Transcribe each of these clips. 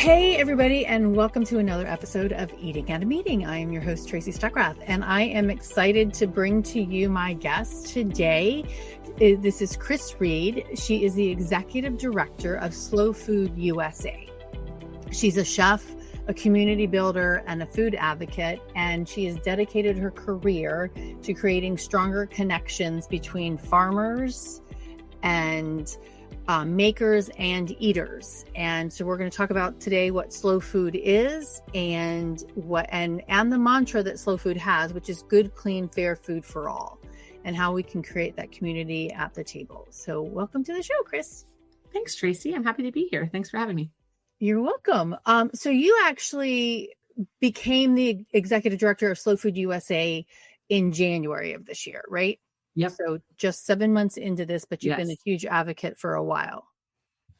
Hey, everybody, and welcome to another episode of Eating at a Meeting. I am your host, Tracy Stuckrath, and I am excited to bring to you my guest today. This is Kris Reid. She is the Executive Director of Slow Food USA. She's a chef, a community builder, and a food advocate, and she has dedicated her career to creating stronger connections between farmers and makers and eaters. And so we're going to talk about today what slow food is and the mantra that slow food has, which is good, clean, fair food for all, and how we can create that community at the table. So welcome to the show, Kris. Thanks, Tracy. I'm happy to be here. Thanks for having me. You're welcome. So you actually became the executive director of Slow Food USA in January of this year, right? Yep. So just 7 months into this, but you've been a huge advocate for a while.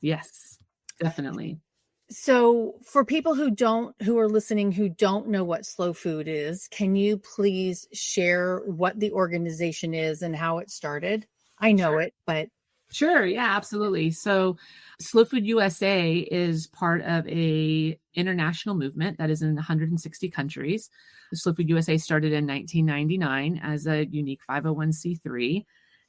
Yes, definitely. So for people who are listening, who don't know what slow food is, can you please share what the organization is and how it started? I know it, but. Sure. Yeah, absolutely. So Slow Food USA is part of a international movement that is in 160 countries. Slow Food USA started in 1999 as a unique 501c3.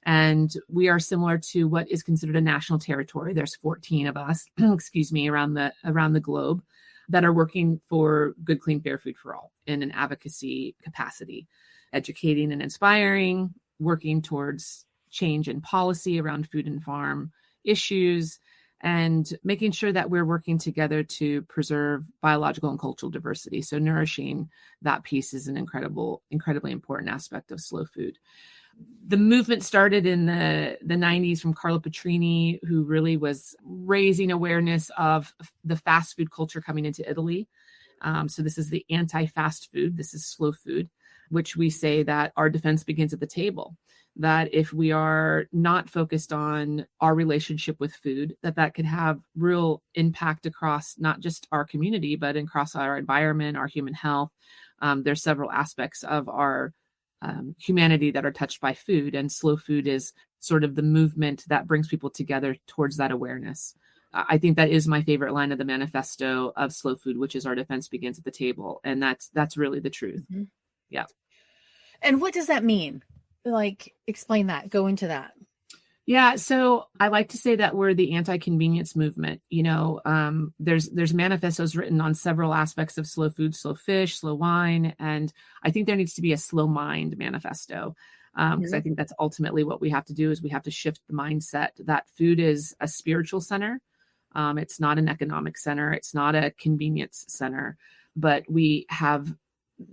And we are similar to what is considered a national territory. There's 14 of us, around the globe that are working for good, clean, fair food for all in an advocacy capacity, educating and inspiring, working towards change in policy around food and farm issues, and making sure that we're working together to preserve biological and cultural diversity. So nourishing that piece is an incredibly important aspect of slow food. The movement started in the 90s from Carlo Petrini, who really was raising awareness of the fast food culture coming into Italy. So this is the anti-fast food. This is slow food, which we say that our defense begins at the table. That if we are not focused on our relationship with food, that could have real impact across not just our community, but across our environment, our human health. There's several aspects of our humanity that are touched by food, and slow food is sort of the movement that brings people together towards that awareness. I think that is my favorite line of the manifesto of slow food, which is our defense begins at the table. And that's really the truth. Mm-hmm. Yeah. And what does that mean? Like, explain that, go into that. Yeah. So I like to say that we're the anti-convenience movement. There's manifestos written on several aspects of slow food, slow fish, slow wine. And I think there needs to be a slow mind manifesto. Because I think that's ultimately what we have to do is we have to shift the mindset that food is a spiritual center. It's not an economic center. It's not a convenience center, but we have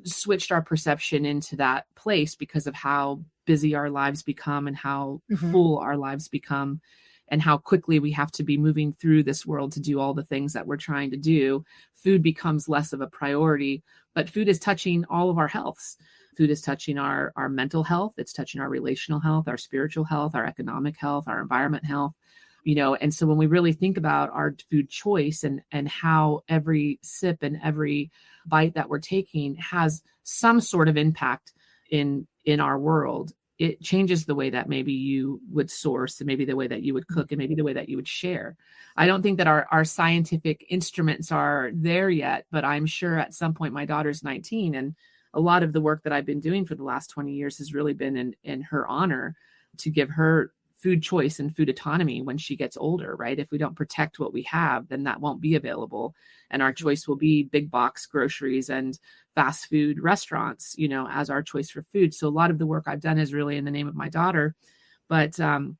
switched our perception into that place because of how busy our lives become and how full our lives become and how quickly we have to be moving through this world to do all the things that we're trying to do. Food becomes less of a priority, but food is touching all of our healths. Food is touching our mental health. It's touching our relational health, our spiritual health, our economic health, our environment health. And so when we really think about our food choice and how every sip and every bite that we're taking has some sort of impact in our world, it changes the way that maybe you would source and maybe the way that you would cook and maybe the way that you would share. I don't think that our scientific instruments are there yet, but I'm sure at some point my daughter's 19 and a lot of the work that I've been doing for the last 20 years has really been in her honor to give her food choice and food autonomy when she gets older, right? If we don't protect what we have, then that won't be available. And our choice will be big box groceries and fast food restaurants, as our choice for food. So a lot of the work I've done is really in the name of my daughter. But, when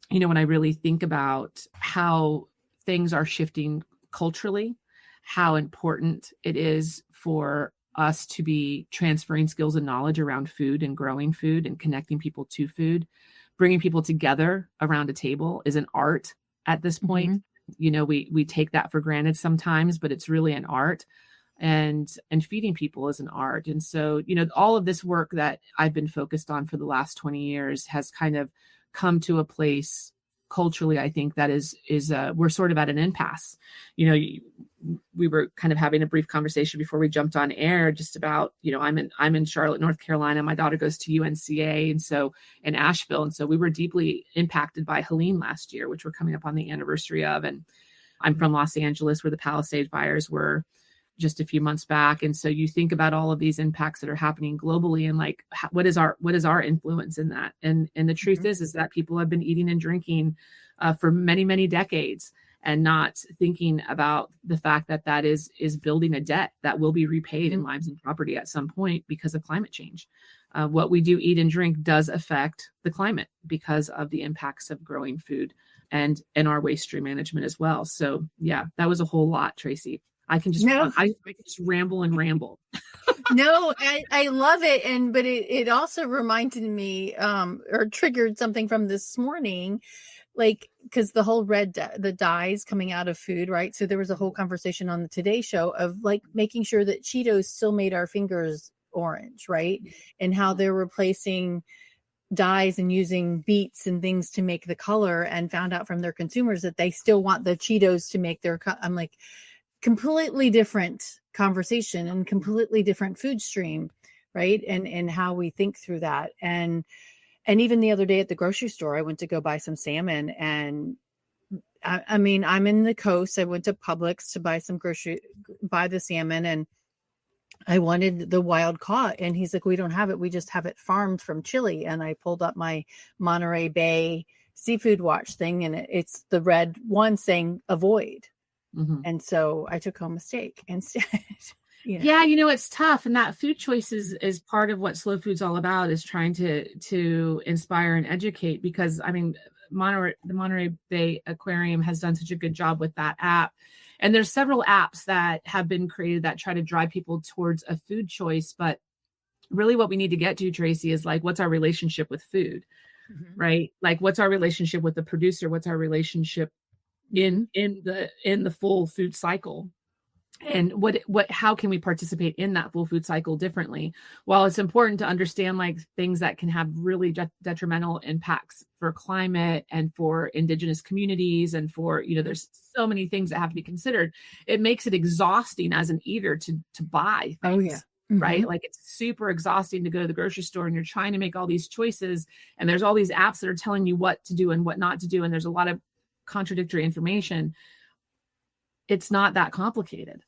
I really think about how things are shifting culturally, how important it is for us to be transferring skills and knowledge around food and growing food and connecting people to food. Bringing people together around a table is an art at this point. We take that for granted sometimes, but it's really an art, and feeding people is an art. And so, all of this work that I've been focused on for the last 20 years has kind of come to a place culturally, I think that is we're sort of at an impasse. We were kind of having a brief conversation before we jumped on air just about, I'm in Charlotte, North Carolina. My daughter goes to UNCA, and so in Asheville. And so we were deeply impacted by Helene last year, which we're coming up on the anniversary of. And I'm from Los Angeles, where the Palisades fires were just a few months back. And so you think about all of these impacts that are happening globally, and like, what is our influence in that? And the truth is that people have been eating and drinking for many, many decades, and not thinking about the fact that that is building a debt that will be repaid in lives and property at some point because of climate change. What we do eat and drink does affect the climate because of the impacts of growing food and our waste stream management as well. So yeah, that was a whole lot, Tracy. I can just ramble and ramble. No, I love it. But it also reminded me or triggered something from this morning, like, because the whole the dyes coming out of food, right? So there was a whole conversation on the Today Show of like making sure that Cheetos still made our fingers orange, right? And how they're replacing dyes and using beets and things to make the color, and found out from their consumers that they still want the Cheetos to make their I'm like, completely different conversation and completely different food stream, right? And how we think through that. And even the other day at the grocery store, I went to go buy some salmon, and I mean, I'm in the coast. I went to Publix to buy the salmon, and I wanted the wild caught. And he's like, we don't have it. We just have it farmed from Chile. And I pulled up my Monterey Bay Seafood Watch thing, and it's the red one saying avoid. And so I took home a steak instead. Yeah, it's tough. And that food choice is part of what slow food's all about, is trying to inspire and educate, because I mean, the Monterey Bay Aquarium has done such a good job with that app. And there's several apps that have been created that try to drive people towards a food choice. But really what we need to get to, Tracy, is like, what's our relationship with food, right? Like, what's our relationship with the producer? What's our relationship in the full food cycle? And how can we participate in that full food cycle differently? While it's important to understand like things that can have really detrimental impacts for climate and for indigenous communities, and for, there's so many things that have to be considered. It makes it exhausting as an eater to buy things. Oh yeah. Right? Like, it's super exhausting to go to the grocery store and you're trying to make all these choices, and there's all these apps that are telling you what to do and what not to do. And there's a lot of contradictory information. It's not that complicated.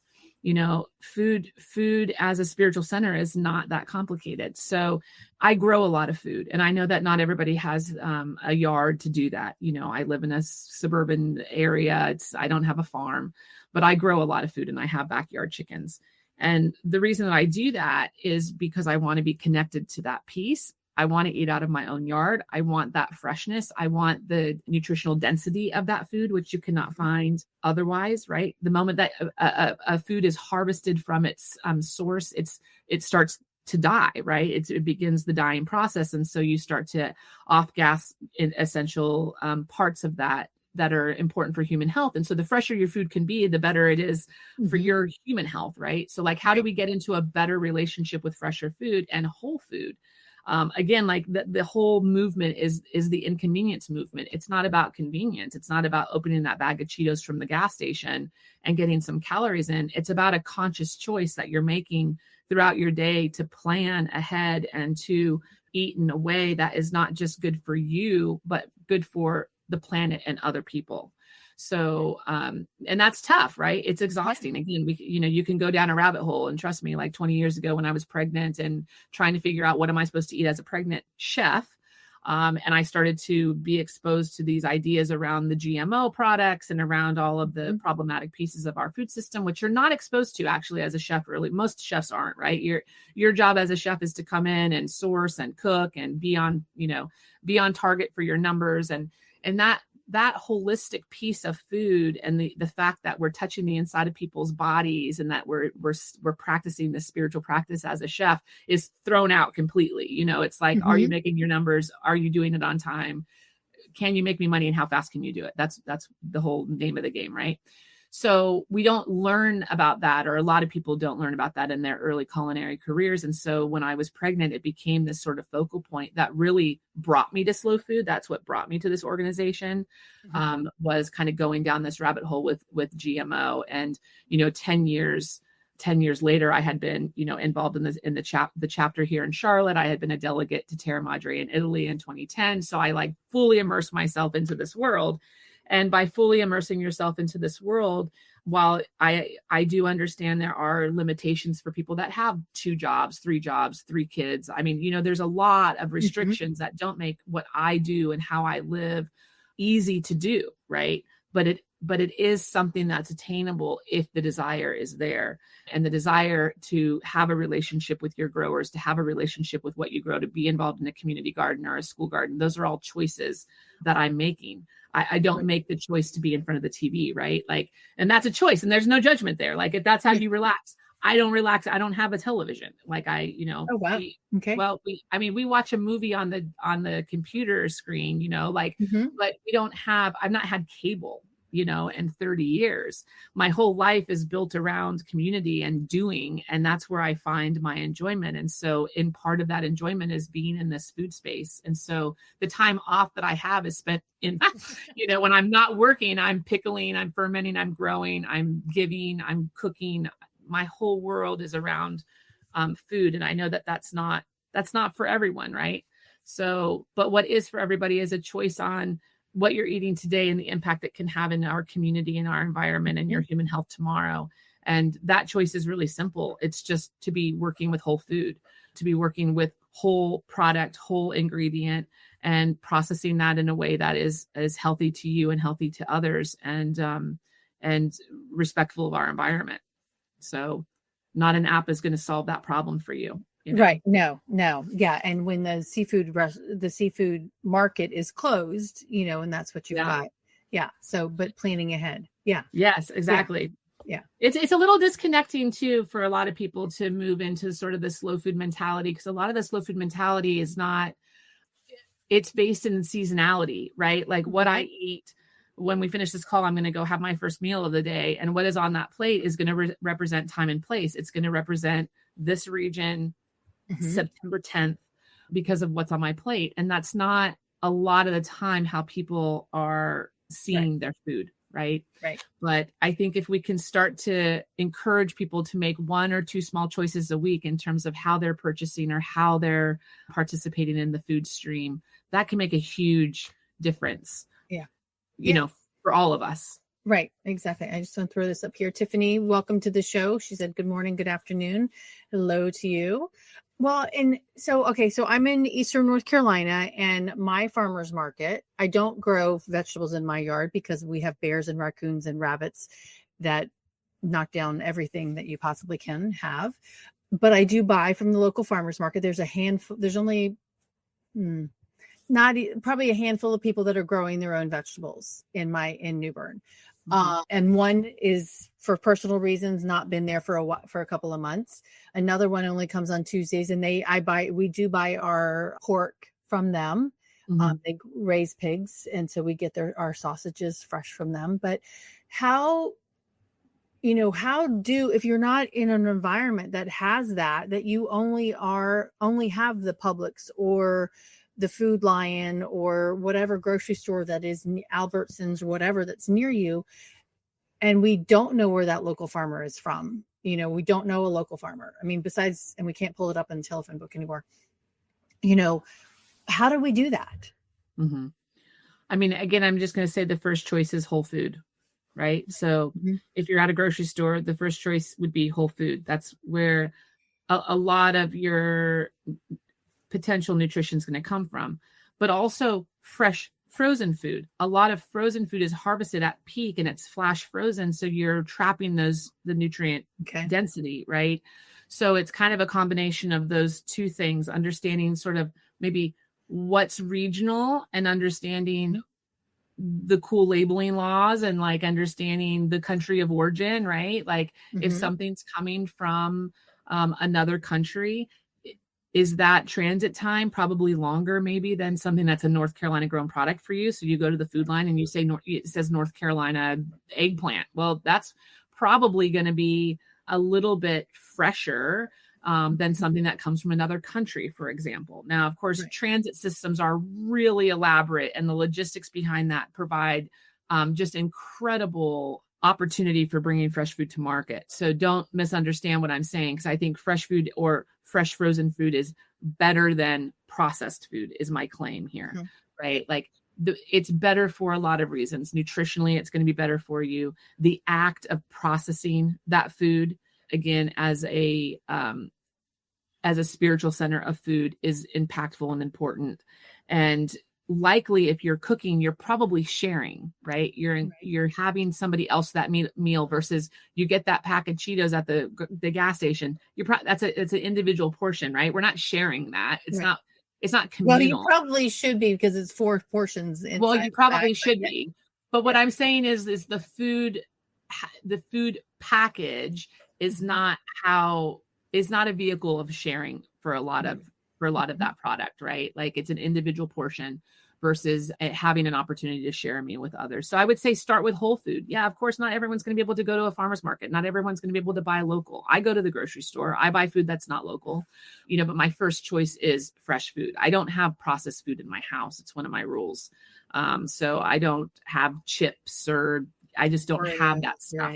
Food as a spiritual center is not that complicated. So I grow a lot of food, and I know that not everybody has a yard to do that. I live in a suburban area. I don't have a farm, but I grow a lot of food, and I have backyard chickens. And the reason that I do that is because I want to be connected to that piece. I want to eat out of my own yard. I want that freshness. I want the nutritional density of that food, which you cannot find otherwise, right? The moment that a food is harvested from its source, it starts to die, right? It begins the dying process. And so you start to off-gas essential parts of that are important for human health. And so the fresher your food can be, the better it is for your human health, right? So like, how do we get into a better relationship with fresher food and whole food? Again, like the whole movement is the inconvenience movement. It's not about convenience. It's not about opening that bag of Cheetos from the gas station and getting some calories in. It's about a conscious choice that you're making throughout your day to plan ahead and to eat in a way that is not just good for you, but good for the planet and other people. So, and that's tough, right? It's exhausting. Again, you can go down a rabbit hole, and trust me, like 20 years ago when I was pregnant and trying to figure out what am I supposed to eat as a pregnant chef. And I started to be exposed to these ideas around the GMO products and around all of the problematic pieces of our food system, which you're not exposed to actually as a chef. Really, most chefs aren't, right? Your job as a chef is to come in and source and cook and be on target for your numbers, and that holistic piece of food, and the fact that we're touching the inside of people's bodies, and that we're practicing this spiritual practice as a chef, is thrown out completely. It's like, are you making your numbers? Are you doing it on time? Can you make me money, and how fast can you do it? That's the whole name of the game, right? So we don't learn about that, or a lot of people don't learn about that in their early culinary careers. And so when I was pregnant, it became this sort of focal point that really brought me to slow food. That's what brought me to this organization, was kind of going down this rabbit hole with GMO. And, 10 years later, I had been, involved in the chapter here in Charlotte. I had been a delegate to Terra Madre in Italy in 2010. So I fully immersed myself into this world. And by fully immersing yourself into this world, while I do understand there are limitations for people that have 2 jobs, 3 jobs, 3 kids. I mean, there's a lot of restrictions that don't make what I do and how I live easy to do, right? But it is something that's attainable if the desire is there, and the desire to have a relationship with your growers, to have a relationship with what you grow, to be involved in a community garden or a school garden. Those are all choices that I'm making. I don't make the choice to be in front of the TV, right? Like, and that's a choice, and there's no judgment there. Like, if that's how you relax, I don't relax. I don't have a television. Like Oh, wow. Okay. Well, we watch a movie on the computer screen, but I've not had cable, in 30 years. My whole life is built around community and doing, and that's where I find my enjoyment. And so in part of that enjoyment is being in this food space. And so the time off that I have is spent in, when I'm not working, I'm pickling, I'm fermenting, I'm growing, I'm giving, I'm cooking. My whole world is around food. And I know that that's not for everyone. Right. So, but what is for everybody is a choice on what you're eating today and the impact it can have in our community and our environment and your human health tomorrow. And that choice is really simple. It's just to be working with whole food, to be working with whole product, whole ingredient, and processing that in a way that is healthy to you and healthy to others, and respectful of our environment. So not an app is going to solve that problem for you. Right. No. Yeah. And when the seafood market is closed, and that's what you've got. Yeah. So, but planning ahead. Yeah. Yes, exactly. Yeah. It's a little disconnecting too, for a lot of people to move into sort of the slow food mentality, because a lot of the slow food mentality it's based in seasonality, right? Like what I eat when we finish this call, I'm going to go have my first meal of the day. And what is on that plate is going to represent time and place. It's going to represent this region, September 10th, because of what's on my plate. And that's not a lot of the time how people are seeing their food. Right. But I think if we can start to encourage people to make 1 or 2 small choices a week in terms of how they're purchasing or how they're participating in the food stream, that can make a huge difference. Yeah. For all of us. Right. Exactly. I just want to throw this up here. Tiffany, welcome to the show. She said, good morning, good afternoon. Hello to you. Well, so I'm in Eastern North Carolina, and my farmer's market, I don't grow vegetables in my yard because we have bears and raccoons and rabbits that knock down everything that you possibly can have. But I do buy from the local farmer's market. There's a handful, there's only probably a handful of people that are growing their own vegetables in New Bern. And one is for personal reasons, not been there for a couple of months. Another one only comes on Tuesdays, and we do buy our pork from them. They raise pigs, and so we get our sausages fresh from them. But if you're not in an environment that has that you only have the Publix or the Food Lion or whatever grocery store that is Albertsons or whatever that's near you, and we don't know where that local farmer is from. We don't know a local farmer. I mean, and we can't pull it up in the telephone book anymore. How do we do that? I mean, again, I'm just going to say the first choice is whole food, right? So if you're at a grocery store, the first choice would be whole food. That's where a lot of your potential nutrition is going to come from, but also fresh frozen food. A lot of frozen food is harvested at peak and it's flash frozen. So you're trapping the nutrient density, right? So it's kind of a combination of those two things, understanding sort of maybe what's regional and understanding the cool labeling laws and like understanding the country of origin, right? Like if something's coming from another country, is that transit time probably longer maybe than something that's a North Carolina grown product for you? So you go to the Food Line and you say, it says North Carolina eggplant. Well, that's probably going to be a little bit fresher than something that comes from another country, for example. Now, of course, transit systems are really elaborate, and the logistics behind that provide just incredible opportunity for bringing fresh food to market. So don't misunderstand what I'm saying, because I think fresh food or fresh frozen food is better than processed food is my claim here, right? Like it's better for a lot of reasons. Nutritionally, it's going to be better for you. The act of processing that food, again, as a spiritual center of food, is impactful and important. And likely, if you're cooking, you're probably sharing, right? You're having somebody else that meal versus you get that pack of Cheetos at the gas station. It's an individual portion, right? We're not sharing that. It's not communal. Well, you probably should be, because it's 4 portions. Well, you probably should be. But what I'm saying is the food package is not a vehicle of sharing for a lot of that product, right? Like, it's an individual portion versus having an opportunity to share a meal with others. So I would say start with whole food. Yeah, of course, not everyone's going to be able to go to a farmer's market. Not everyone's going to be able to buy local. I go to the grocery store. I buy food that's not local, but my first choice is fresh food. I don't have processed food in my house. It's one of my rules. So I don't have chips, or I just don't have that stuff.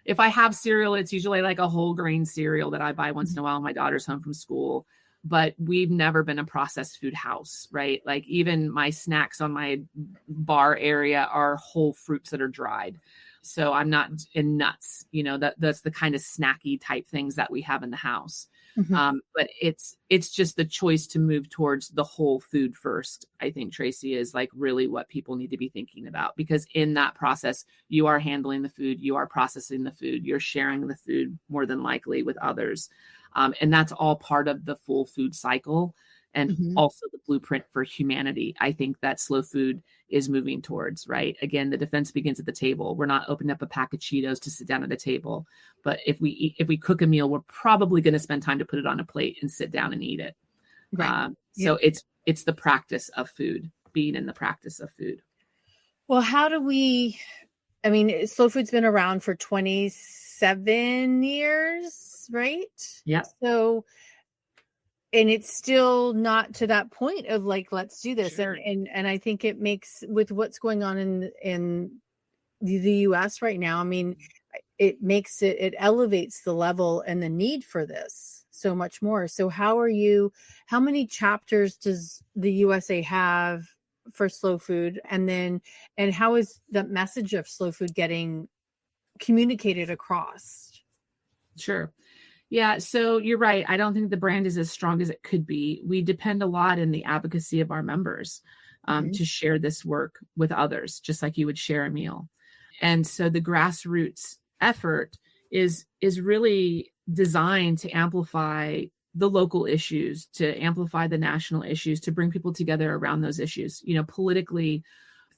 If I have cereal, it's usually like a whole grain cereal that I buy once in a while when my daughter's home from school. But we've never been a processed food house, right? Like, even my snacks on my bar area are whole fruits that are dried. So I'm not in nuts, that's the kind of snacky type things that we have in the house. But it's just the choice to move towards the whole food first. I think, Tracy, is like really what people need to be thinking about, because in that process, you are handling the food, you are processing the food, you're sharing the food more than likely with others. And that's all part of the full food cycle, and also the blueprint for humanity. I think that slow food is moving towards, right? Again, the defense begins at the table. We're not opening up a pack of Cheetos to sit down at a table. But if we cook a meal, we're probably going to spend time to put it on a plate and sit down and eat it. Right. So it's the practice of food, being in the practice of food. Well, slow food's been around for 27 years, right? Yeah. So, and it's still not to that point of like, let's do this. Sure. And I think it makes, with what's going on in the US right now, it elevates the level and the need for this so much more. So how many chapters does the USA have for slow food? And how is the message of slow food getting communicated across? Sure. Yeah. So you're right. I don't think the brand is as strong as it could be. We depend a lot in the advocacy of our members to share this work with others, just like you would share a meal. And so the grassroots effort is really designed to amplify the local issues, to amplify the national issues, to bring people together around those issues. Politically,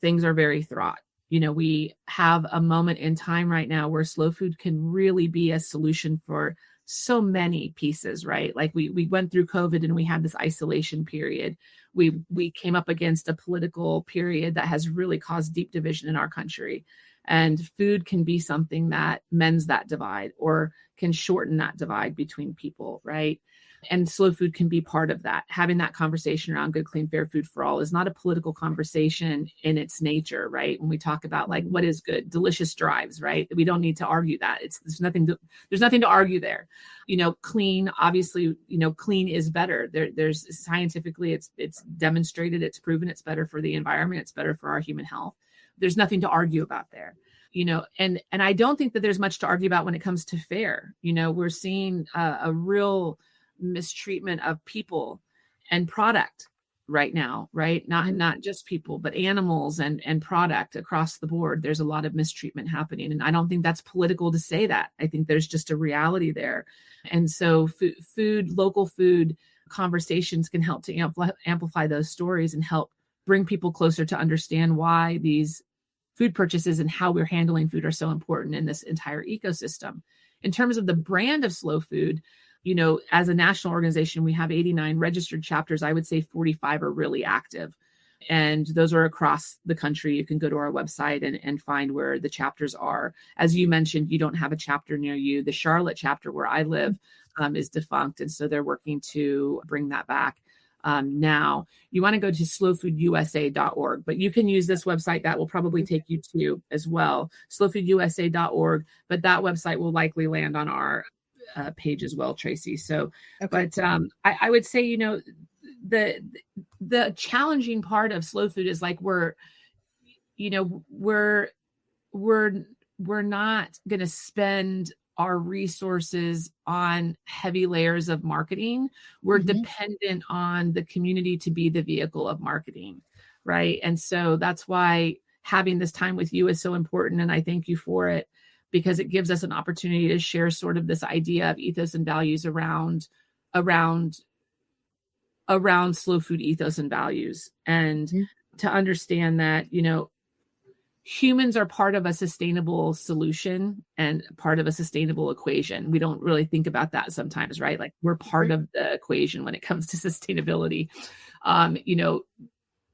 things are very fraught. We have a moment in time right now where slow food can really be a solution for so many pieces, right? Like we went through COVID and we had this isolation period. We came up against a political period that has really caused deep division in our country. And food can be something that mends that divide or can shorten that divide between people, right? And slow food can be part of that. Having that conversation around good, clean, fair food for all is not a political conversation in its nature, right? When we talk about like what is good, delicious drives, right? We don't need to argue that. There's nothing to argue there. Clean, obviously, clean is better. There's scientifically, it's demonstrated, it's proven it's better for the environment, it's better for our human health. There's nothing to argue about there. And I don't think that there's much to argue about when it comes to fair. We're seeing a real mistreatment of people and product right now, right? Not just people, but animals and product across the board. There's a lot of mistreatment happening. And I don't think that's political to say that. I think there's just a reality there. And so local food conversations can help to amplify those stories and help bring people closer to understand why these food purchases and how we're handling food are so important in this entire ecosystem. In terms of the brand of slow food, as a national organization, we have 89 registered chapters. I would say 45 are really active. And those are across the country. You can go to our website and find where the chapters are. As you mentioned, you don't have a chapter near you. The Charlotte chapter where I live is defunct. And so they're working to bring that back. Now, you want to go to slowfoodusa.org, but you can use this website that will probably take you to as well, slowfoodusa.org. But that website will likely land on our page as well, Tracy. So, okay. But I would say, the challenging part of slow food is like we're not going to spend our resources on heavy layers of marketing. We're dependent on the community to be the vehicle of marketing, right? And so that's why having this time with you is so important. And I thank you for it, because it gives us an opportunity to share sort of this idea of ethos and values around slow food ethos and values, and to understand that, humans are part of a sustainable solution and part of a sustainable equation. We don't really think about that sometimes, right? Like we're part of the equation when it comes to sustainability.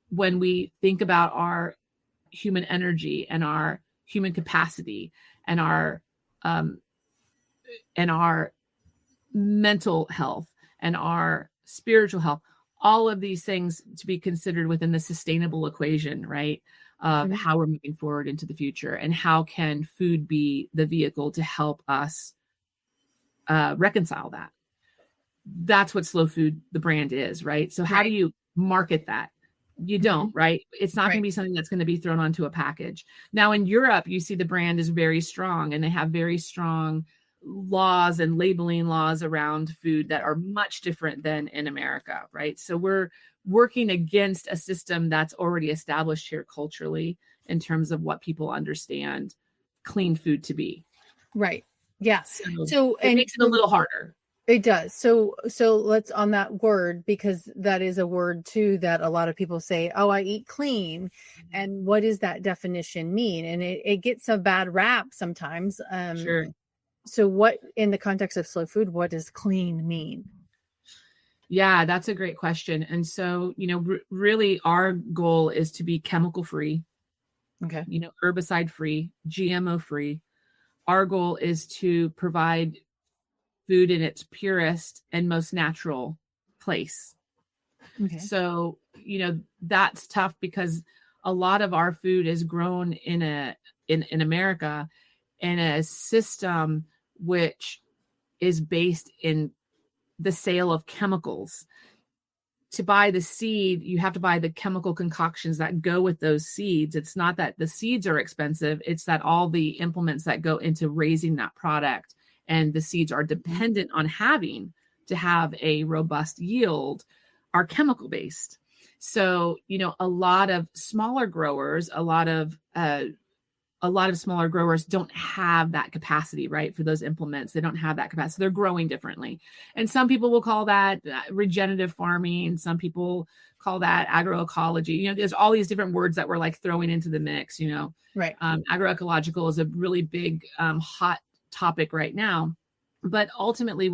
When we think about our human energy and our human capacity and our mental health and our spiritual health, all of these things to be considered within the sustainable equation, right? Of how we're moving forward into the future, and how can food be the vehicle to help us reconcile that. That's what Slow Food, the brand, is, right? So how do you market that? You don't, right? It's not going to be something that's going to be thrown onto a package. Now in Europe, you see the brand is very strong, and they have very strong laws and labeling laws around food that are much different than in America, right? So we're working against a system that's already established here culturally in terms of what people understand clean food to be. Right. Yes. So it makes it a little harder. It does. So let's on that word, because that is a word too that a lot of people say, oh, I eat clean. And what does that definition mean? And it gets a bad rap sometimes. Sure. So what, in the context of slow food, what does clean mean? Yeah, that's a great question. And so, really our goal is to be chemical free, herbicide free, GMO free. Our goal is to provide food in its purest and most natural place. Okay. So, that's tough because a lot of our food is grown in America in a system which is based in the sale of chemicals. To buy the seed, you have to buy the chemical concoctions that go with those seeds. It's not that the seeds are expensive. It's that all the implements that go into raising that product and the seeds are dependent on having to have a robust yield are chemical based. So, a lot of smaller growers, a lot of smaller growers don't have that capacity, right? For those implements, they don't have that capacity. They're growing differently. And some people will call that regenerative farming. Some people call that agroecology. There's all these different words that we're like throwing into the mix, Right. Agroecological is a really big, hot topic right now. But ultimately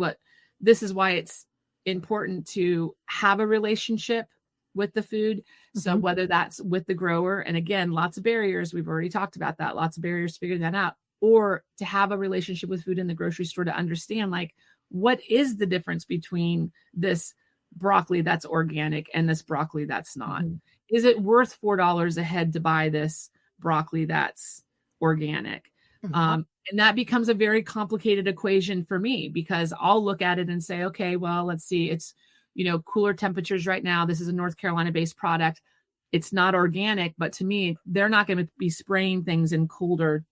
this is why it's important to have a relationship with the food. So whether that's with the grower, and again, lots of barriers, we've already talked about that, lots of barriers to figure that out, or to have a relationship with food in the grocery store to understand, like, what is the difference between this broccoli that's organic and this broccoli that's not? Is it worth $4 a head to buy this broccoli that's organic? And that becomes a very complicated equation for me, because I'll look at it and say, okay, well, let's see, it's cooler temperatures right now. This is a North Carolina based product. It's not organic, but to me, they're not going to be spraying things in cooler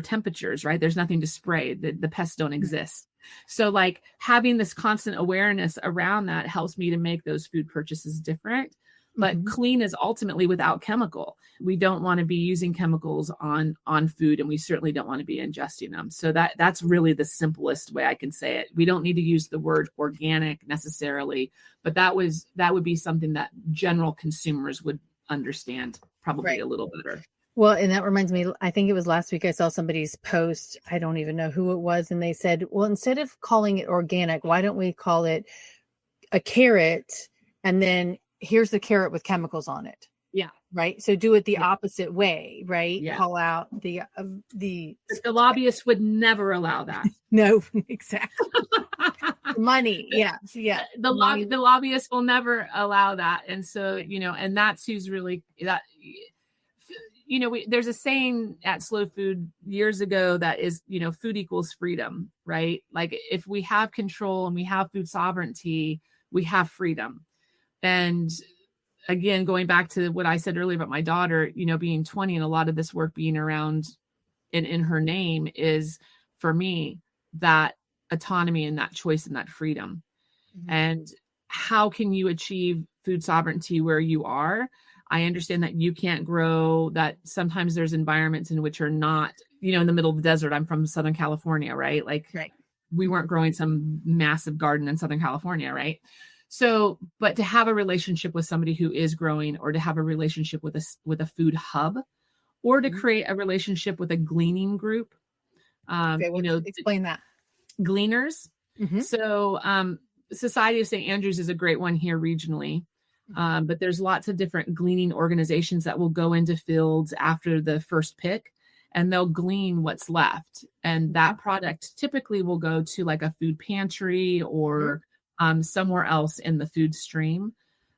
temperatures, right? There's nothing to spray. The pests don't exist. So like having this constant awareness around that helps me to make those food purchases different. But clean is ultimately without chemical. We don't want to be using chemicals on food, and we certainly don't want to be ingesting them. So that's really the simplest way I can say it. We don't need to use the word organic necessarily, but that would be something that general consumers would understand probably a little better. Well, and that reminds me, I think it was last week I saw somebody's post. I don't even know who it was. And they said, well, instead of calling it organic, why don't we call it a carrot? And then here's the carrot with chemicals on it. Yeah. Right. So do it the opposite way, right? Yeah. Call out the lobbyists would never allow that. No, exactly. Money. Yeah. Yeah. The lobbyists will never allow that. And so, and that's who's really that, there's a saying at Slow Food years ago that is, food equals freedom, right? Like if we have control and we have food sovereignty, we have freedom. And again, going back to what I said earlier about my daughter, being 20 and a lot of this work being around in her name is, for me, that autonomy and that choice and that freedom. Mm-hmm. And how can you achieve food sovereignty where you are? I understand that you can't grow, that sometimes there's environments in which are not, in the middle of the desert. I'm from Southern California, right? Right. We weren't growing some massive garden in Southern California, right? So, but to have a relationship with somebody who is growing, or to have a relationship with a food hub, or to create a relationship with a gleaning group. Explain that. Gleaners. Mm-hmm. So, Society of St. Andrews is a great one here regionally. But there's lots of different gleaning organizations that will go into fields after the first pick, and they'll glean what's left. And that product typically will go to like a food pantry or somewhere else in the food stream.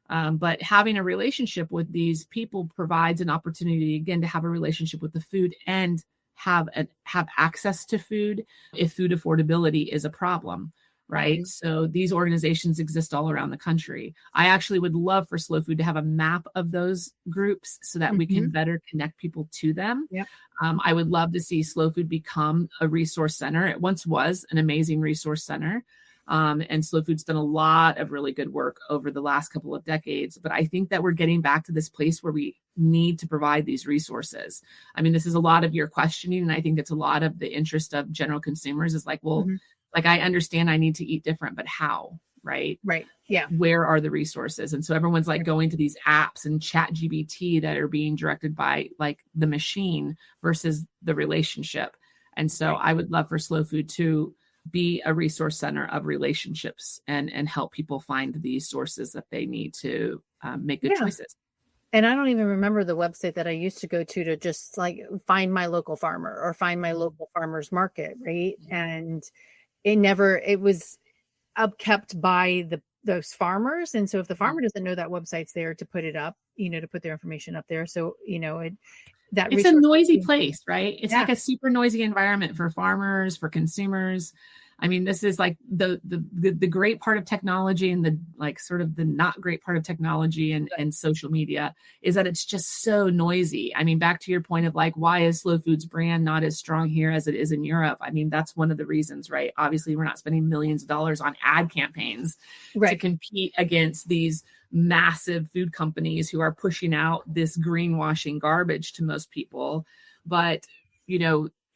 But having a relationship with these people provides an opportunity, again, to have a relationship with the food and have access to food if food affordability is a problem. Right. Mm-hmm. So these organizations exist all around the country. I actually would love for Slow Food to have a map of those groups so that we can better connect people to them. Yep. I would love to see Slow Food become a resource center. It once was an amazing resource center. And Slow Food's done a lot of really good work over the last couple of decades. But I think that we're getting back to this place where we need to provide these resources. I mean, this is a lot of your questioning, and I think it's a lot of the interest of general consumers is like, well, like, I understand I need to eat different, but how, right? Right. Yeah. Where are the resources? And so everyone's like going to these apps and ChatGPT that are being directed by like the machine versus the relationship. And so I would love for Slow Food to be a resource center of relationships and help people find these sources that they need to make good choices. And I don't even remember the website that I used to go to just like find my local farmer or find my local farmer's market. Right. And it was upkept by those farmers. And so if the farmer doesn't know that website's there to put it up, to put their information up there. So, it's a noisy place, right? It's like a super noisy environment for farmers, for consumers. I mean, this is like the great part of technology and the like sort of the not great part of technology and social media is that it's just so noisy. I mean, back to your point of like, why is Slow Food's brand not as strong here as it is in Europe? I mean, that's one of the reasons, right? Obviously, we're not spending millions of dollars on ad campaigns to compete against these massive food companies who are pushing out this greenwashing garbage to most people. But,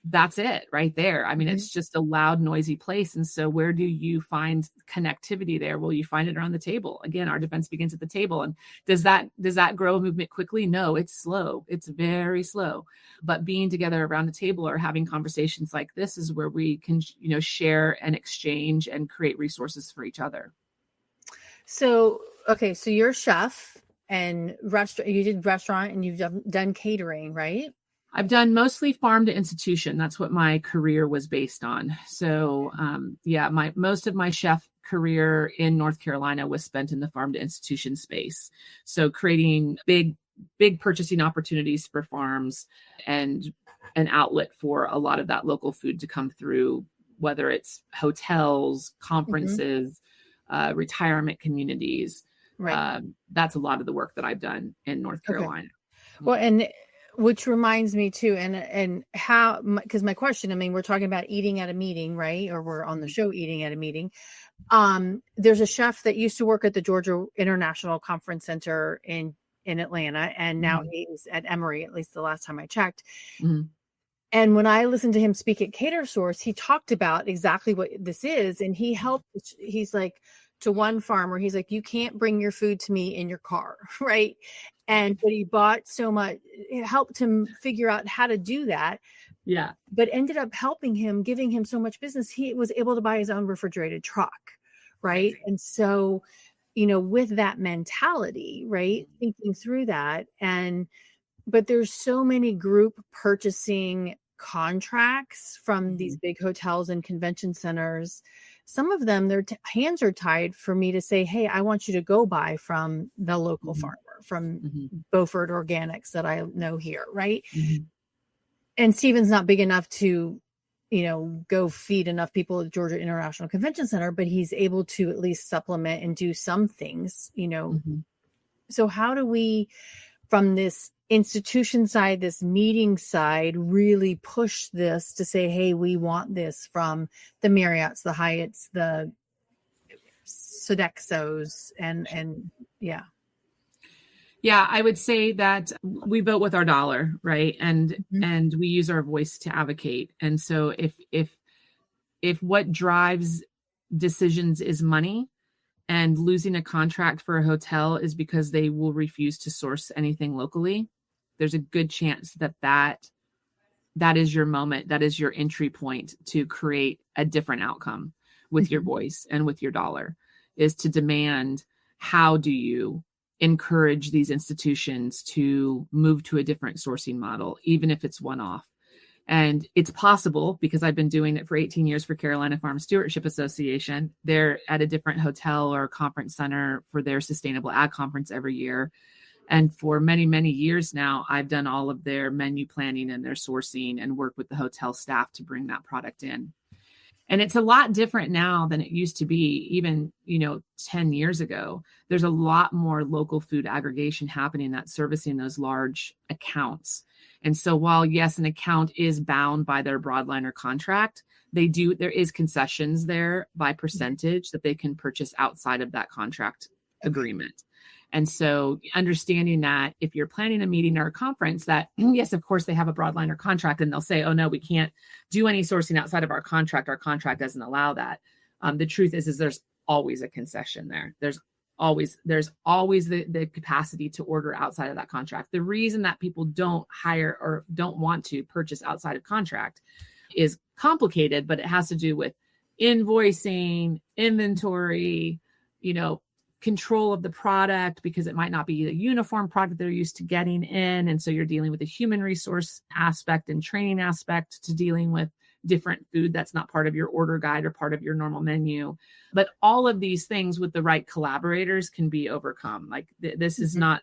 that's it right there. I mean, it's just a loud, noisy place. And so where do you find connectivity there? Well, you find it around the table. Again, our defense begins at the table. And does that grow a movement quickly? No, it's slow. It's very slow. But being together around the table or having conversations like this is where we can, share and exchange and create resources for each other. So, okay. So you're a chef and you did restaurant and you've done catering, right? I've done mostly farm to institution. That's what my career was based on. So, most of my chef career in North Carolina was spent in the farm to institution space. So creating big purchasing opportunities for farms and an outlet for a lot of that local food to come through, whether it's hotels, conferences, retirement communities. Right. That's a lot of the work that I've done in North Carolina. Okay. Well, and which reminds me too, and how, because my question, I mean, we're talking about eating at a meeting, right? Or we're on the show eating at a meeting. There's a chef that used to work at the Georgia International Conference Center in Atlanta, and now he's at Emory, at least the last time I checked. And when I listened to him speak at Cater Source, he talked about exactly what this is. And he's like, to one farmer, he's like, you can't bring your food to me in your car, right? But he bought so much, it helped him figure out how to do that. Yeah. But ended up giving him so much business. He was able to buy his own refrigerated truck, right? And so, with that mentality, right? Thinking through that. But there's so many group purchasing contracts from these big hotels and convention centers. Some of them, their hands are tied for me to say, hey, I want you to go buy from the local farmer, from Beaufort Organics that I know here, right? And Stephen's not big enough to go feed enough people at Georgia International Convention Center, but he's able to at least supplement and do some things, Mm-hmm. So how do we, from this institution side, this meeting side, really push this to say, hey, we want this from the Marriotts, the Hyatts, the Sodexos, and yeah. Yeah, I would say that we vote with our dollar, right? And we use our voice to advocate. And so if what drives decisions is money, and losing a contract for a hotel is because they will refuse to source anything locally, there's a good chance that is your moment, that is your entry point to create a different outcome with your voice and with your dollar, is to demand, how do you encourage these institutions to move to a different sourcing model, even if it's one-off. And it's possible, because I've been doing it for 18 years for Carolina Farm Stewardship Association. They're at a different hotel or conference center for their sustainable ag conference every year. And for many, many years now, I've done all of their menu planning and their sourcing and work with the hotel staff to bring that product in. And it's a lot different now than it used to be, even, 10 years ago. There's a lot more local food aggregation happening that's servicing those large accounts. And so while, yes, an account is bound by their broadliner contract, there is concessions there by percentage that they can purchase outside of that contract agreement. And so understanding that if you're planning a meeting or a conference, that yes, of course they have a broadliner contract, and they'll say, oh no, we can't do any sourcing outside of our contract. Our contract doesn't allow that. The truth is there's always a concession there. There's always the capacity to order outside of that contract. The reason that people don't hire or don't want to purchase outside of contract is complicated, but it has to do with invoicing, inventory, control of the product, because it might not be a uniform product they're used to getting in. And so you're dealing with a human resource aspect and training aspect to dealing with different food that's not part of your order guide or part of your normal menu. But all of these things with the right collaborators can be overcome. Like this is not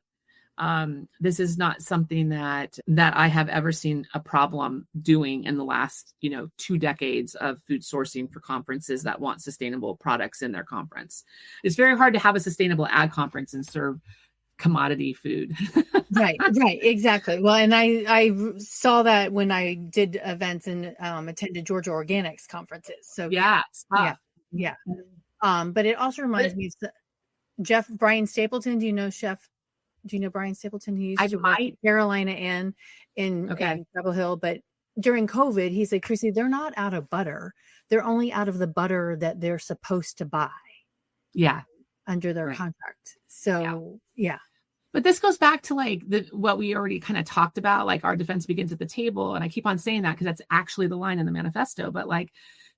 something that I have ever seen a problem doing in the last, 2 decades of food sourcing for conferences that want sustainable products in their conference. It's very hard to have a sustainable ag conference and serve commodity food. Right, exactly. Well, and I saw that when I did events and attended Georgia Organics conferences. So yeah. But it also reminds me of Brian Stapleton. Do you know Brian Stapleton? He used to work at Carolina Inn in Chapel Hill. But during COVID, he said, Chrissy, they're not out of butter. They're only out of the butter that they're supposed to buy. Yeah. Under their contract. So, yeah. But this goes back to what we already kind of talked about, like our defense begins at the table. And I keep on saying that because that's actually the line in the manifesto. But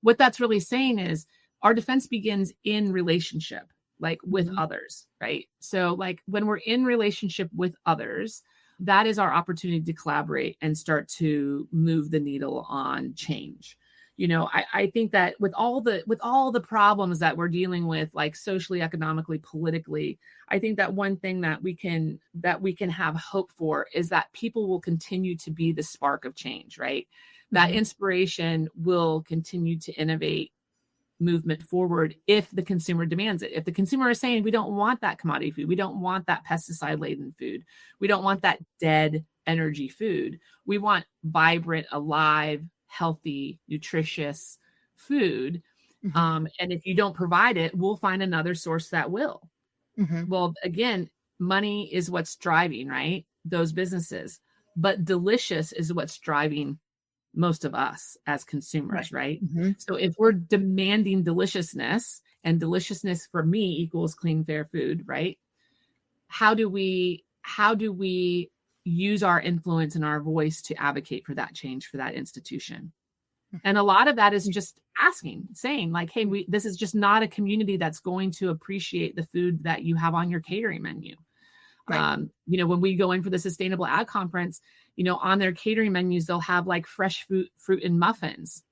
what that's really saying is our defense begins in relationship, with others, right? So when we're in relationship with others, that is our opportunity to collaborate and start to move the needle on change. I think that with all the problems that we're dealing with, socially, economically, politically, I think that one thing that we can have hope for is that people will continue to be the spark of change, right? That inspiration will continue to innovate movement forward if the consumer demands it. If the consumer is saying, we don't want that commodity food, we don't want that pesticide laden food, we don't want that dead energy food, we want vibrant, alive, healthy, nutritious food. And if you don't provide it, we'll find another source that will. Well, again, money is what's driving, right? Those businesses, but delicious is what's driving most of us as consumers, right? So if we're demanding deliciousness, and deliciousness for me equals clean, fair food, right? How do we use our influence and our voice to advocate for that change for that institution? And a lot of that is just saying hey, this is just not a community that's going to appreciate the food that you have on your catering menu. Right. When we go in for the Sustainable Ag Conference, on their catering menus, they'll have fresh fruit and muffins.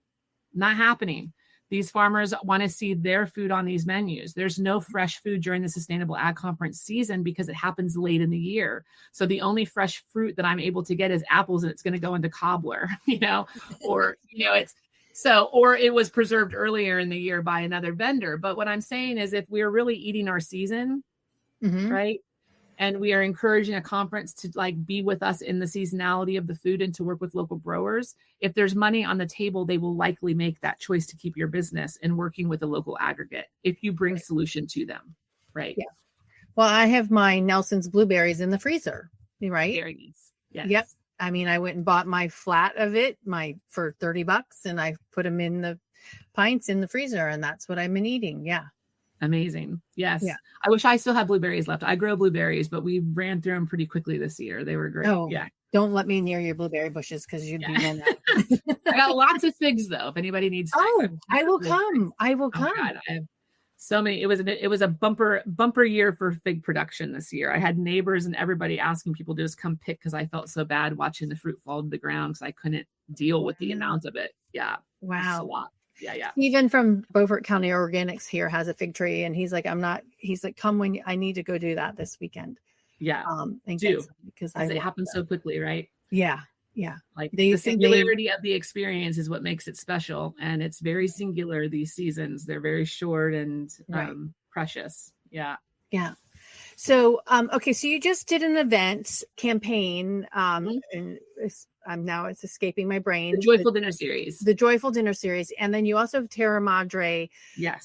Not happening. These farmers want to see their food on these menus. There's no fresh food during the Sustainable Ag Conference season because it happens late in the year. So the only fresh fruit that I'm able to get is apples, and it's going to go into cobbler, it's So, or it was preserved earlier in the year by another vendor. But what I'm saying is if we're really eating our season, right? And we are encouraging a conference to like be with us in the seasonality of the food and to work with local growers. If there's money on the table, they will likely make that choice to keep your business and working with a local aggregate if you bring solution to them, right? Yeah. Well, I have my Nelson's blueberries in the freezer, right? Very nice. Yes. Yep. I mean, I went and bought my flat of it for $30 and I put them in the pints in the freezer and that's what I've been eating. Yeah. Amazing. Yes. Yeah. I wish I still had blueberries left. I grow blueberries, but we ran through them pretty quickly this year. They were great. Oh, yeah. Don't let me near your blueberry bushes because you'd be in that. I got lots of figs though. If anybody needs figs, I will come. I will come. God, I have so many. It was a bumper year for fig production this year. I had neighbors and everybody asking people to just come pick because I felt so bad watching the fruit fall to the ground because I couldn't deal with the amount of it. Yeah. Wow. A lot. Yeah. Even from Beaufort County Organics here has a fig tree. And he's like, come when I need to go do that this weekend. Yeah. And do because it happens so quickly, right? Yeah. Yeah. Like the singularity of the experience is what makes it special. And it's very singular, these seasons. They're very short and precious. Yeah. Yeah. So, okay. So you just did an event campaign, and now it's escaping my brain. The Joyful Dinner Series. The Joyful Dinner Series. And then you also have Terra Madre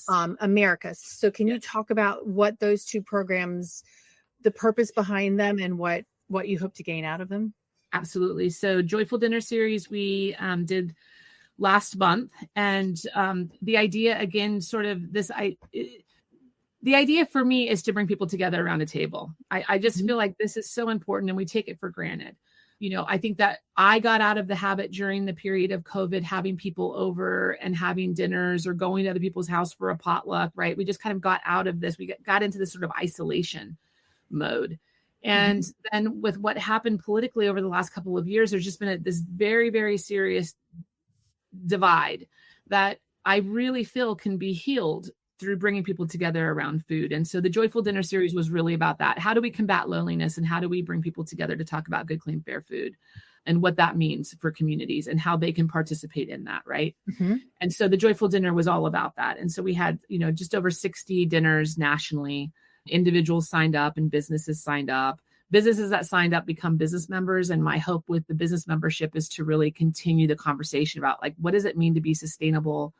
Americas. So can you talk about what those two programs, the purpose behind them and what you hope to gain out of them? Absolutely. So Joyful Dinner Series, we did last month. And the idea, again, sort of the idea for me is to bring people together around a table. I just feel like this is so important and we take it for granted. You know, I think that I got out of the habit during the period of COVID, having people over and having dinners or going to other people's house for a potluck, right? We just kind of got out of this. We got into this sort of isolation mode. And then with what happened politically over the last couple of years, there's just been this very, very serious divide that I really feel can be healed through bringing people together around food. And so the Joyful Dinner Series was really about that. How do we combat loneliness and how do we bring people together to talk about good, clean, fair food and what that means for communities and how they can participate in that, right? And so the Joyful Dinner was all about that. And so we had, just over 60 dinners nationally. Individuals signed up and businesses signed up. Businesses that signed up become business members. And my hope with the business membership is to really continue the conversation about like, what does it mean to be sustainable,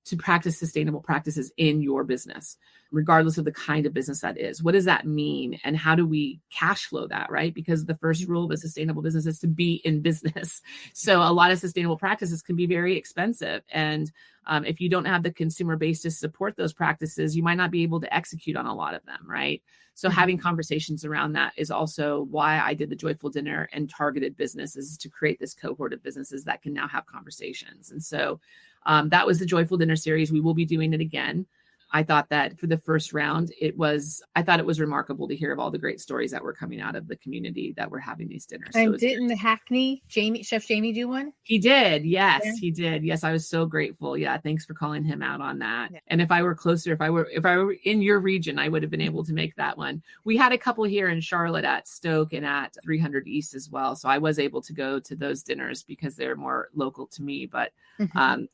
to practice sustainable practices in your business, regardless of the kind of business that is. What does that mean? And how do we cash flow that, right? Because the first rule of a sustainable business is to be in business. So a lot of sustainable practices can be very expensive. And if you don't have the consumer base to support those practices, you might not be able to execute on a lot of them, right? So having conversations around that is also why I did the Joyful Dinner and targeted businesses to create this cohort of businesses that can now have conversations. And so that was the Joyful Dinner Series. We will be doing it again. I thought that for the first round, I thought it was remarkable to hear of all the great stories that were coming out of the community that were having these dinners. And didn't the Hackney Chef Jamie do one? He did. Yes, he did. Yes, I was so grateful. Yeah, thanks for calling him out on that. Yeah. And if I were closer, if I were in your region, I would have been able to make that one. We had a couple here in Charlotte at Stoke and at 300 East as well. So I was able to go to those dinners because they're more local to me. But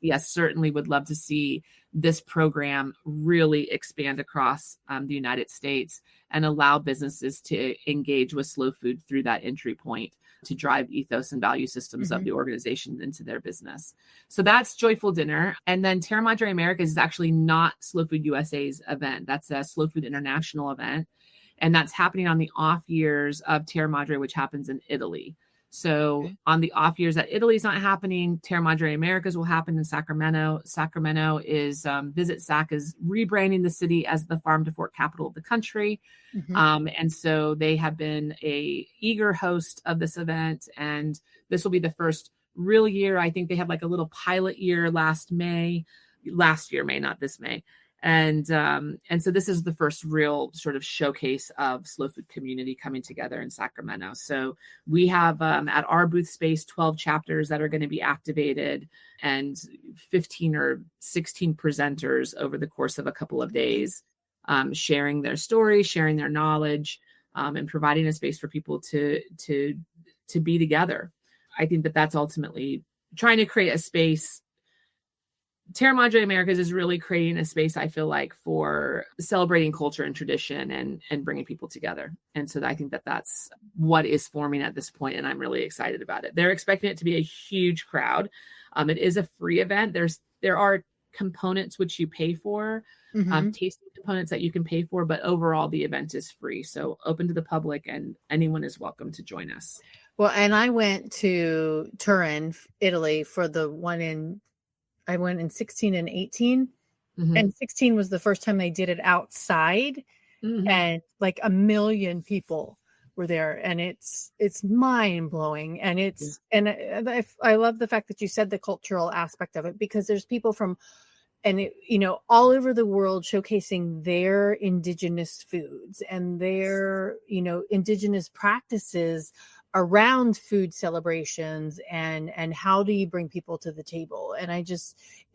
yes, certainly would love to see this program really expand across the United States and allow businesses to engage with slow food through that entry point to drive ethos and value systems of the organization into their business. So that's Joyful Dinner. And then Terra Madre Americas is actually not Slow Food USA's event. That's a Slow Food International event. And that's happening on the off years of Terra Madre, which happens in Italy. So on the off years that Italy's not happening, Terra Madre Americas will happen in Sacramento. Sacramento is, Visit Sac is rebranding the city as the farm to fork capital of the country. And so they have been a eager host of this event. And this will be the first real year. I think they had like a little pilot year last May, not this May. And so this is the first real sort of showcase of slow food community coming together in Sacramento. So we have at our booth space 12 chapters that are going to be activated and 15 or 16 presenters over the course of a couple of days, sharing their stories, sharing their knowledge, and providing a space for people to be together. I think that that's ultimately trying to create a space Terra Madre Americas is really creating a space, I feel like, for celebrating culture and tradition and bringing people together. And so I think that that's what is forming at this point, and I'm really excited about it. They're expecting it to be a huge crowd. It is a free event. There are components which you pay for, tasting components that you can pay for, but overall the event is free. So open to the public, and anyone is welcome to join us. Well, and I went to Turin, Italy for I went in 16 and 18, and 16 was the first time they did it outside, and like 1 million people were there, and it's mind blowing. And I love the fact that you said the cultural aspect of it, because there's people from, all over the world showcasing their indigenous foods and their, indigenous practices around food celebrations, and how do you bring people to the table. And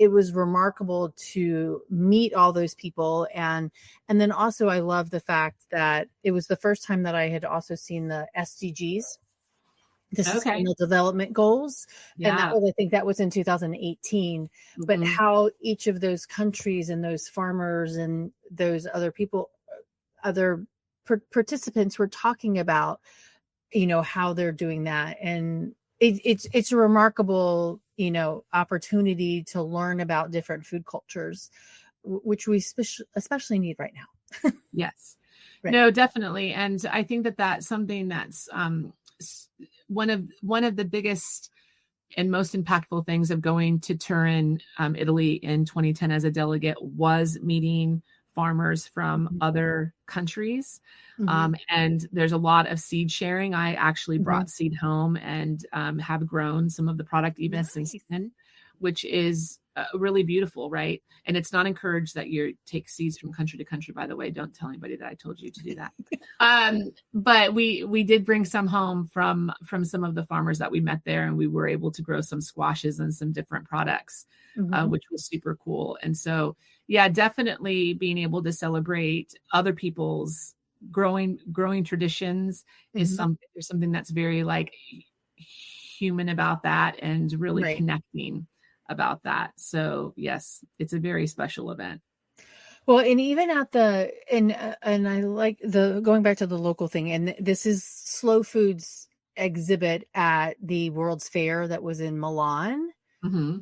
it was remarkable to meet all those people. And then also I love the fact that it was the first time that I had also seen the SDGs, the Sustainable Development Goals. And I think that was in 2018, but how each of those countries and those farmers and those other people, other participants were talking about, how they're doing that. And it's a remarkable, opportunity to learn about different food cultures, which we especially need right now. Yes, right. No, definitely. And I think that that's something that's one of the biggest and most impactful things of going to Turin, Italy in 2010 as a delegate was meeting farmers from other countries. And there's a lot of seed sharing. I actually brought seed home and have grown some of the product even since then, which is really beautiful, right? And it's not encouraged that you take seeds from country to country, by the way. Don't tell anybody that I told you to do that. But we did bring some home from some of the farmers that we met there, and we were able to grow some squashes and some different products, which was super cool. And so, yeah, definitely being able to celebrate other people's growing traditions is something that's very like human about that, and really connecting about that. So yes, it's a very special event. Well, and even at and I like going back to the local thing, and this is Slow Foods exhibit at the World's Fair that was in Milan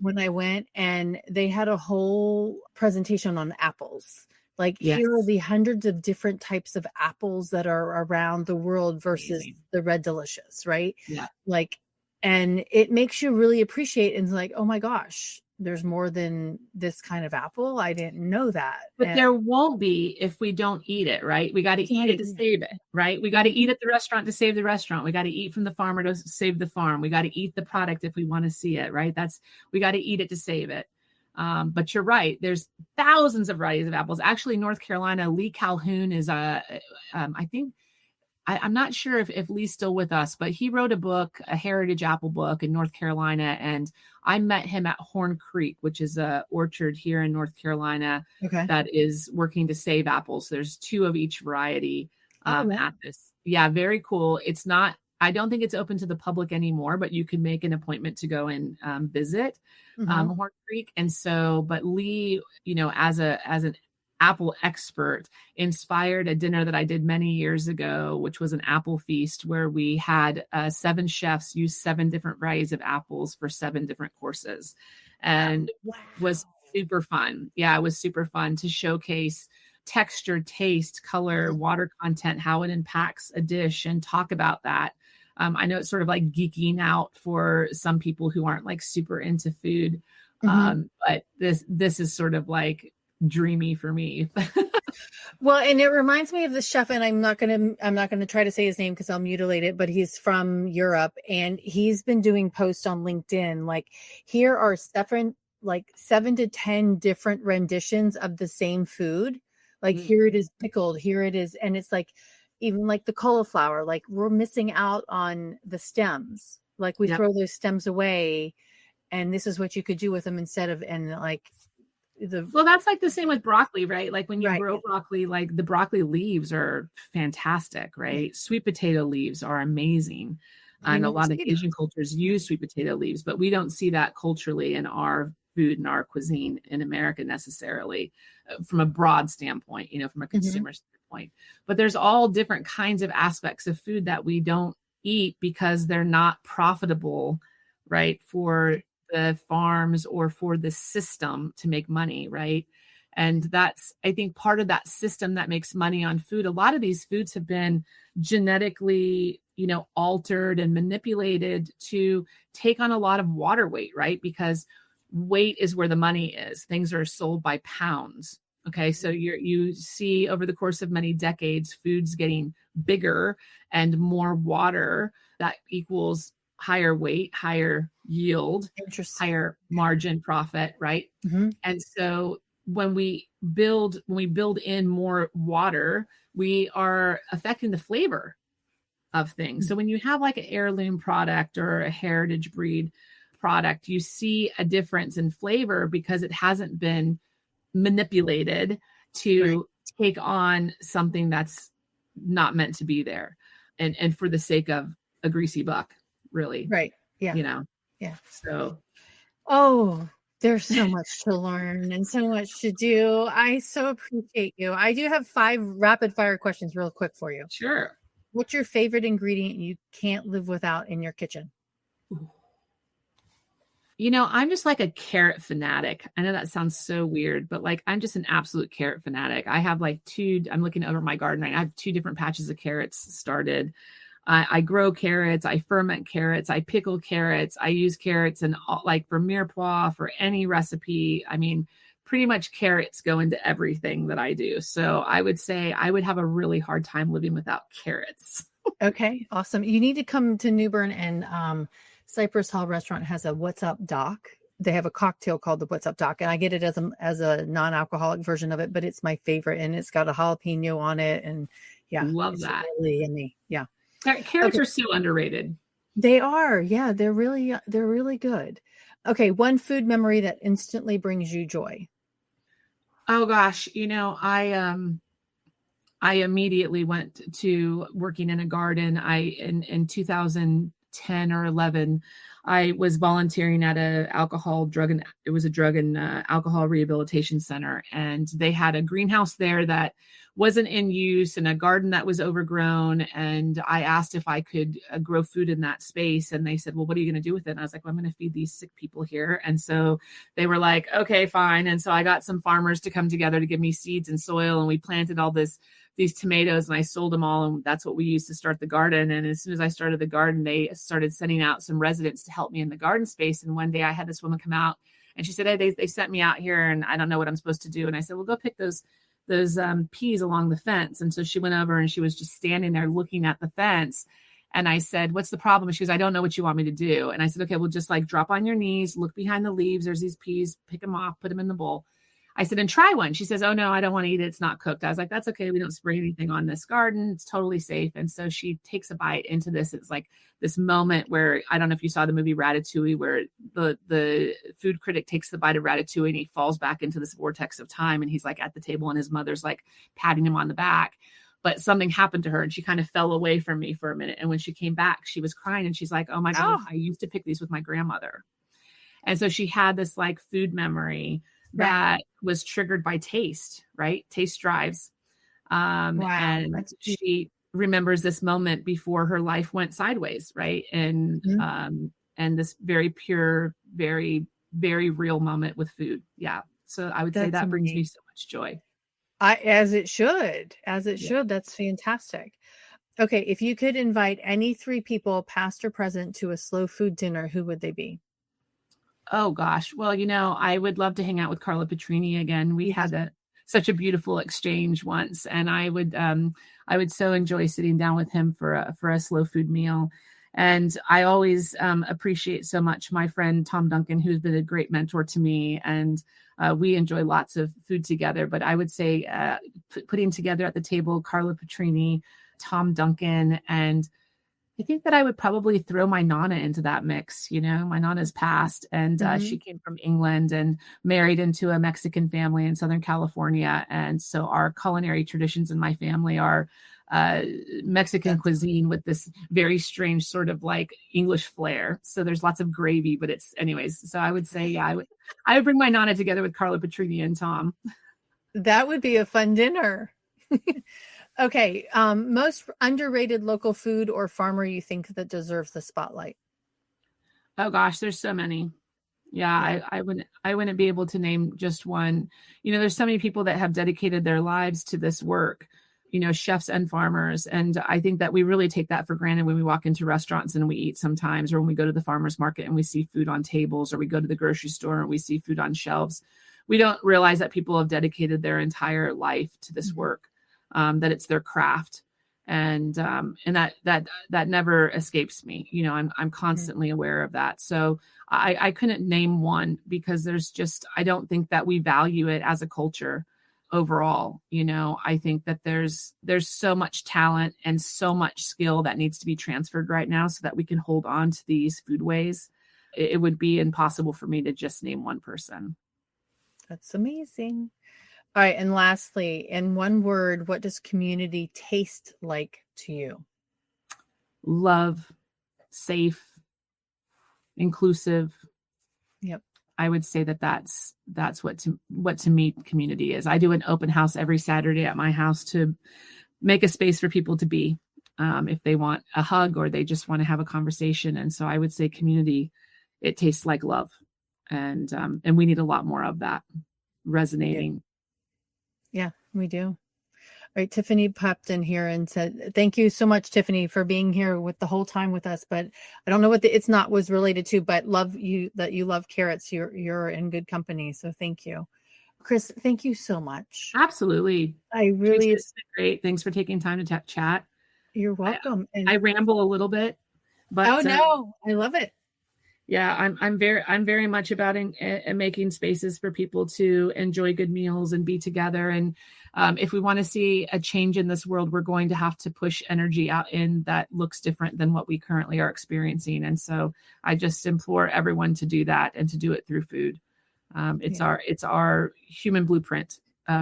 when I went, and they had a whole presentation on apples. Like, here are the hundreds of different types of apples that are around the world versus the Red Delicious, right? Yeah. Like, and it makes you really appreciate, and like, oh my gosh, there's more than this kind of apple. I didn't know that. But there won't be if we don't eat it, right? We got to eat it to save it, right? We got to eat at the restaurant to save the restaurant. We got to eat from the farmer to save the farm. We got to eat the product if we want to see it, right? We got to eat it to save it. But you're right. There's thousands of varieties of apples. Actually, North Carolina, Lee Calhoun is I think, I'm not sure if Lee's still with us, but he wrote a book, a heritage apple book in North Carolina. And I met him at Horn Creek, which is a orchard here in North Carolina that is working to save apples. There's 2 of each variety at this. Yeah, very cool. I don't think it's open to the public anymore, but you can make an appointment to go and visit Horn Creek. And so, but Lee, as an apple expert, inspired a dinner that I did many years ago, which was an apple feast where we had 7 chefs use 7 different varieties of apples for 7 different courses, and was super fun. Yeah, it was super fun to showcase texture, taste, color, water content, how it impacts a dish, and talk about that. I know it's sort of like geeking out for some people who aren't like super into food, but this is sort of like dreamy for me. Well, and it reminds me of the chef, and I'm not gonna try to say his name because I'll mutilate it, but he's from Europe, and he's been doing posts on LinkedIn. Like, here are 7 to 10 different renditions of the same food. Like, here it is pickled, here it is, and it's like, even like the cauliflower, like, we're missing out on the stems. Like, we throw those stems away, and this is what you could do with them instead of, and like, well, that's like the same with broccoli, right? Like, when you grow broccoli, like, the broccoli leaves are fantastic, right? Sweet potato leaves are amazing. And a lot of Asian cultures use sweet potato leaves, but we don't see that culturally in our food in our cuisine in America necessarily, from a broad standpoint, from a consumer standpoint. But there's all different kinds of aspects of food that we don't eat because they're not profitable, right, for the farms or for the system to make money, right? And that's, I think, part of that system that makes money on food. A lot of these foods have been genetically, altered and manipulated to take on a lot of water weight, right? Because weight is where the money is. Things are sold by pounds. Okay. So you see over the course of many decades, foods getting bigger and more water. That equals higher weight, higher yield, higher margin profit, right? Mm-hmm. And so when we build in more water, we are affecting the flavor of things. So when you have like an heirloom product or a heritage breed product, you see a difference in flavor because it hasn't been manipulated to take on something that's not meant to be there, and for the sake of a greasy buck, really. Right. Yeah. Yeah. So, there's so much to learn and so much to do. I so appreciate you. I do have 5 rapid fire questions real quick for you. Sure. What's your favorite ingredient you can't live without in your kitchen? I'm just like a carrot fanatic. I know that sounds so weird, but like, I'm just an absolute carrot fanatic. I have like I'm looking over my garden right now. I have 2 different patches of carrots started. I grow carrots, I ferment carrots, I pickle carrots, I use carrots and like for mirepoix, for any recipe. I mean, pretty much carrots go into everything that I do. So I would say I would have a really hard time living without carrots. Okay, awesome. You need to come to New Bern, and Cypress Hall Restaurant has a What's Up Doc. They have a cocktail called the What's Up Doc, and I get it as a non-alcoholic version of it, but it's my favorite, and it's got a jalapeno on it, and love that. Really yummy. Yeah. Carrots are so underrated. They are. Yeah, they're really good. Okay, one food memory that instantly brings you joy. Oh gosh, I immediately went to working in a garden. In 2010 or 11, I was volunteering at it was a drug and alcohol rehabilitation center. And they had a greenhouse there that wasn't in use and a garden that was overgrown. And I asked if I could grow food in that space. And they said, well, what are you going to do with it? And I was like, well, I'm going to feed these sick people here. And so they were like, okay, fine. And so I got some farmers to come together to give me seeds and soil. And we planted all these tomatoes, and I sold them all. And that's what we used to start the garden. And as soon as I started the garden, they started sending out some residents to help me in the garden space. And one day I had this woman come out and she said, hey, they sent me out here and I don't know what I'm supposed to do. And I said, well, go pick those peas along the fence. And so she went over and she was just standing there looking at the fence. And I said, what's the problem? And she goes, I don't know what you want me to do. And I said, okay, well, just like drop on your knees, look behind the leaves. There's these peas, pick them off, put them in the bowl. I said, and try one. She says, oh no, I don't want to eat it. It's not cooked. I was like, that's okay. We don't spray anything on this garden. It's totally safe. And so she takes a bite into this. It's like this moment where, I don't know if you saw the movie Ratatouille, where the food critic takes the bite of Ratatouille and he falls back into this vortex of time. And he's like at the table and his mother's like patting him on the back. But something happened to her and she kind of fell away from me for a minute. And when she came back, she was crying and she's like, oh my God, I used to pick these with my grandmother. And so she had this like food memory that was triggered by taste, right? Taste drives. And she remembers this moment before her life went sideways, right? And and this very pure, very, very real moment with food. Yeah. So I would say that brings me so much joy. As it should. That's fantastic. Okay. If you could invite any 3 people, past or present, to a slow food dinner, who would they be? Oh gosh. Well, I would love to hang out with Carlo Petrini again. We had such a beautiful exchange once, and I would so enjoy sitting down with him for a slow food meal. And I always appreciate so much my friend Tom Duncan, who's been a great mentor to me, and we enjoy lots of food together. But I would say putting together at the table Carlo Petrini, Tom Duncan, and I think that I would probably throw my Nana into that mix. My Nana's passed, and she came from England and married into a Mexican family in Southern California. And so our culinary traditions in my family are Mexican cuisine with this very strange sort of like English flair. So there's lots of gravy, but it's anyways. So I would say, yeah, I would bring my Nana together with Carla Petrini and Tom. That would be a fun dinner. Okay. Most underrated local food or farmer you think that deserves the spotlight? Oh gosh, there's so many. Yeah, I wouldn't be able to name just one. There's so many people that have dedicated their lives to this work, chefs and farmers. And I think that we really take that for granted when we walk into restaurants and we eat sometimes, or when we go to the farmer's market and we see food on tables, or we go to the grocery store and we see food on shelves. We don't realize that people have dedicated their entire life to this work, that it's their craft. And that never escapes me. I'm constantly aware of that. So I couldn't name one, because I don't think that we value it as a culture overall. I think that there's so much talent and so much skill that needs to be transferred right now so that we can hold on to these foodways. It would be impossible for me to just name one person. That's amazing. All right. And lastly, in one word, what does community taste like to you? Love, safe, inclusive. Yep. I would say that's what to me community is. I do an open house every Saturday at my house to make a space for people to be, if they want a hug or they just want to have a conversation. And so I would say community, it tastes like love. And we need a lot more of that resonating. Yeah, we do. All right. Tiffany popped in here and said, thank you so much, Tiffany, for being here with the whole time with us. But I don't know what the "it's not" was related to, but love you that you love carrots. You're in good company. So thank you. Kris, thank you so much. Absolutely. I really, it's been great. Thanks for taking time to chat. You're welcome. I ramble a little bit, but oh no, I love it. Yeah, I'm very much about making spaces for people to enjoy good meals and be together. And if we want to see a change in this world, we're going to have to push energy out in that looks different than what we currently are experiencing. And so I just implore everyone to do that and to do it through food. It's our human blueprint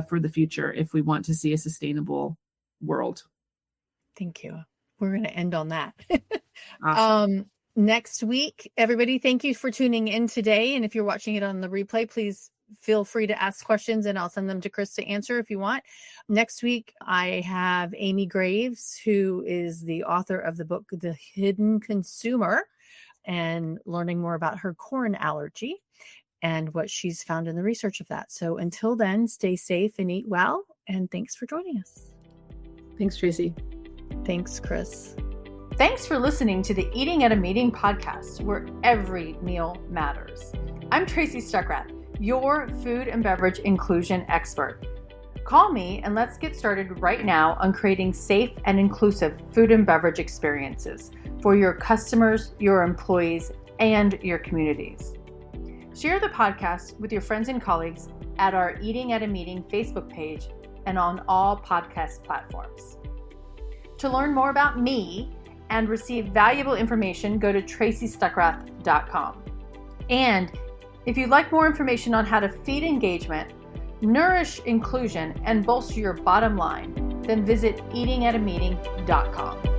for the future if we want to see a sustainable world. Thank you. We're going to end on that. Awesome. Next week, everybody, thank you for tuning in today. And if you're watching it on the replay, please feel free to ask questions and I'll send them to Kris to answer if you want. Next week, I have Amy Graves, who is the author of the book, The Hidden Consumer, and learning more about her corn allergy and what she's found in the research of that. So until then, stay safe and eat well. And thanks for joining us. Thanks, Tracy. Thanks, Kris. Thanks for listening to the Eating at a Meeting podcast, where every meal matters. I'm Tracy Stuckrath, your food and beverage inclusion expert. Call me and let's get started right now on creating safe and inclusive food and beverage experiences for your customers, your employees, and your communities. Share the podcast with your friends and colleagues at our Eating at a Meeting Facebook page and on all podcast platforms. To learn more about me and receive valuable information, go to tracystuckrath.com. And if you'd like more information on how to feed engagement, nourish inclusion, and bolster your bottom line, then visit eatingatameeting.com.